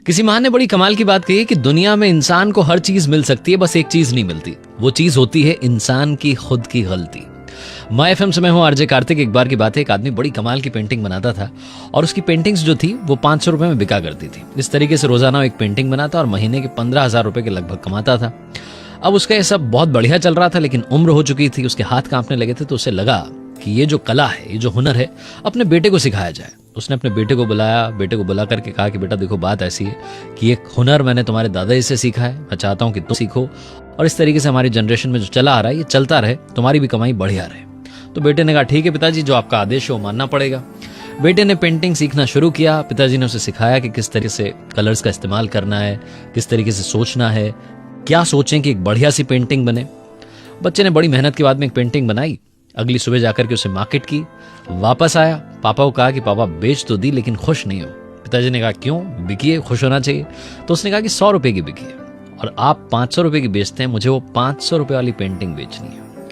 किसी महान ने बड़ी कमाल की बात कही है कि दुनिया में इंसान को हर चीज मिल सकती है, बस एक चीज नहीं मिलती। वो चीज होती है इंसान की खुद की गलती। माय एफएम से मैं हूं आरजे कार्तिक। एक बार की बात है, एक आदमी बड़ी कमाल की पेंटिंग बनाता था और उसकी पेंटिंग्स जो थी वो 500 रुपए में बिका करती थी। इस तरीके से रोजाना एक पेंटिंग बनाता और महीने के 15,000 रुपए के लगभग कमाता था। अब उसका ये सब बहुत बढ़िया चल रहा था, लेकिन उम्र हो चुकी थी, उसके हाथ कांपने लगे थे। तो उसे लगा कि ये जो कला है, ये जो हुनर है, अपने बेटे को सिखाया जाए। उसने अपने बेटे को बुलाया, बेटे को बुला करके कहा कि बेटा देखो, बात ऐसी है कि ये हुनर मैंने तुम्हारे दादाजी से सीखा है, मैं चाहता हूं कि तुम सीखो और इस तरीके से हमारी जनरेशन में जो चला आ रहा है ये चलता रहे, तुम्हारी भी कमाई बढ़िया रहे। तो बेटे ने कहा ठीक है पिताजी, जो आपका आदेश है वो मानना पड़ेगा। बेटे ने पेंटिंग सीखना शुरू किया। पिताजी ने उसे सिखाया कि किस तरीके से कलर्स का इस्तेमाल करना है, किस तरीके से सोचना है, क्या सोचें कि एक बढ़िया सी पेंटिंग बने। बच्चे ने बड़ी मेहनत के बाद में एक पेंटिंग बनाई। अगली सुबह जाकर के उसे मार्केट की, वापस आया, पापा को कहा कि पापा बेच तो दी लेकिन खुश नहीं हो। पिताजी ने कहा क्यों, बिकी है, खुश होना चाहिए। तो उसने कहा कि 100 रुपए की बिकी है और आप 500 रुपए की बेचते हैं, मुझे वो 500 रुपए वाली पेंटिंग बेचनी है।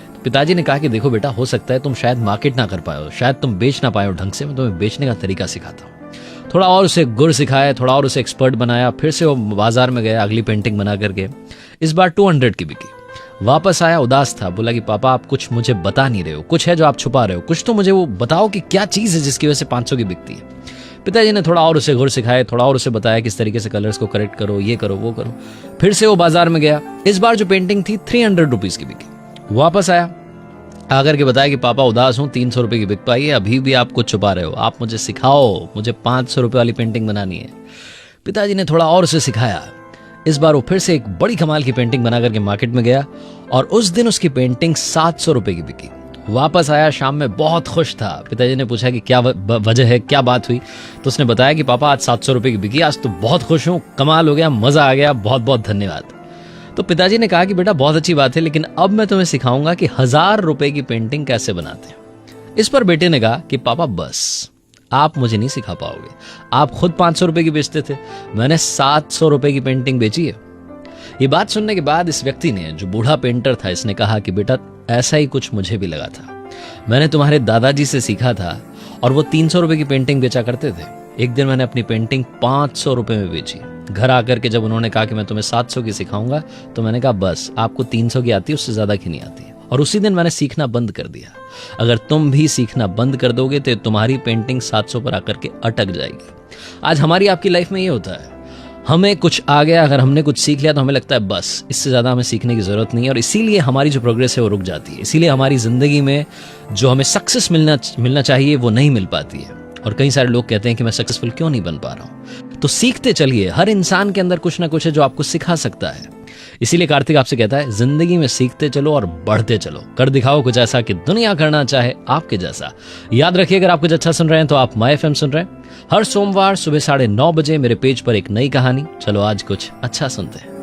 तो पिताजी ने कहा कि देखो बेटा, हो सकता है तुम शायद मार्केट ना कर पाए हो, शायद तुम बेच ना पाए हो ढंग से, मैं तुम्हें बेचने का तरीका सिखाता हूँ। थोड़ा और उसे गुर सिखाया, थोड़ा और उसे एक्सपर्ट बनाया। फिर से वो बाजार में गया अगली पेंटिंग बना करके। इस बार 200 की बिकी। वापस आया, उदास था, बोला कि पापा आप कुछ मुझे बता नहीं रहे हो, कुछ है जो आप छुपा रहे हो, कुछ तो मुझे वो बताओ कि क्या चीज है जिसकी वजह से 500 की बिकती है। पिताजी ने थोड़ा और उसे गुर सिखाया, थोड़ा और उसे बताया किस तरीके से कलर्स को करेक्ट करो, ये करो वो करो। फिर से वो बाजार में गया। इस बार जो पेंटिंग थी 300 रुपीज की बिकी। वापस आया, आकर के बताया कि पापा उदास हूं, 300 रुपए की बिक पाई है, अभी भी आप कुछ छुपा रहे हो, आप मुझे सिखाओ, मुझे 500 रुपए वाली पेंटिंग बनानी है। पिताजी ने थोड़ा और उसे सिखाया। इस बार वो फिर से एक बड़ी कमाल की पेंटिंग बना करके मार्केट में गया और उस दिन उसकी पेंटिंग 700 रुपए की बिकी। वापस आया, शाम में बहुत खुश था। पिताजी ने पूछा कि क्या वजह है, क्या बात हुई। तो उसने बताया कि पापा आज 700 रुपए की बिकी, आज तो बहुत खुश हूं, कमाल हो गया, मजा आ गया, बहुत बहुत धन्यवाद। तो पिताजी ने कहा कि बेटा बहुत अच्छी बात है, लेकिन अब मैं तुम्हें सिखाऊंगा कि 1000 रुपए की पेंटिंग कैसे बनाते हैं। इस पर बेटे ने कहा कि पापा बस, आप मुझे नहीं सिखा पाओगे, आप खुद 500 रुपए की बेचते थे, मैंने 700 रुपए की पेंटिंग बेची है। ये बात सुनने के बाद इस व्यक्ति ने, जो बूढ़ा पेंटर था, इसने कहा कि बेटा ऐसा ही कुछ मुझे भी लगा था, मैंने तुम्हारे दादाजी से सीखा था और वो 300 रुपए की पेंटिंग बेचा करते थे। एक दिन मैंने अपनी पेंटिंग 500 रुपए में बेची। घर आकर के जब उन्होंने कहा कि मैं तुम्हें 700 की सिखाऊंगा, तो मैंने कहा बस, आपको 300 की आती है, उससे ज्यादा की नहीं आती। और उसी दिन मैंने सीखना बंद कर दिया। अगर तुम भी सीखना बंद कर दोगे तो तुम्हारी पेंटिंग 700 पर आकर के अटक जाएगी। आज हमारी आपकी लाइफ में ये होता है, हमें कुछ आ गया, अगर हमने कुछ सीख लिया तो हमें लगता है बस, इससे ज्यादा हमें सीखने की जरूरत नहीं है, और इसीलिए हमारी जो प्रोग्रेस है वो रुक जाती है। इसीलिए हमारी जिंदगी में जो हमें सक्सेस मिलना चाहिए वो नहीं मिल पाती है। और कई सारे लोग कहते हैं कि मैं सक्सेसफुल क्यों नहीं बन पा रहा हूं। तो सीखते चलिए, हर इंसान के अंदर कुछ ना कुछ है जो आपको सिखा सकता है। इसीलिए कार्तिक आपसे कहता है, जिंदगी में सीखते चलो और बढ़ते चलो, कर दिखाओ कुछ ऐसा कि दुनिया करना चाहे आपके जैसा। याद रखिए, अगर आप कुछ अच्छा सुन रहे हैं तो आप माय एफएम सुन रहे हैं। हर सोमवार सुबह 9:30 बजे मेरे पेज पर एक नई कहानी। चलो आज कुछ अच्छा सुनते हैं।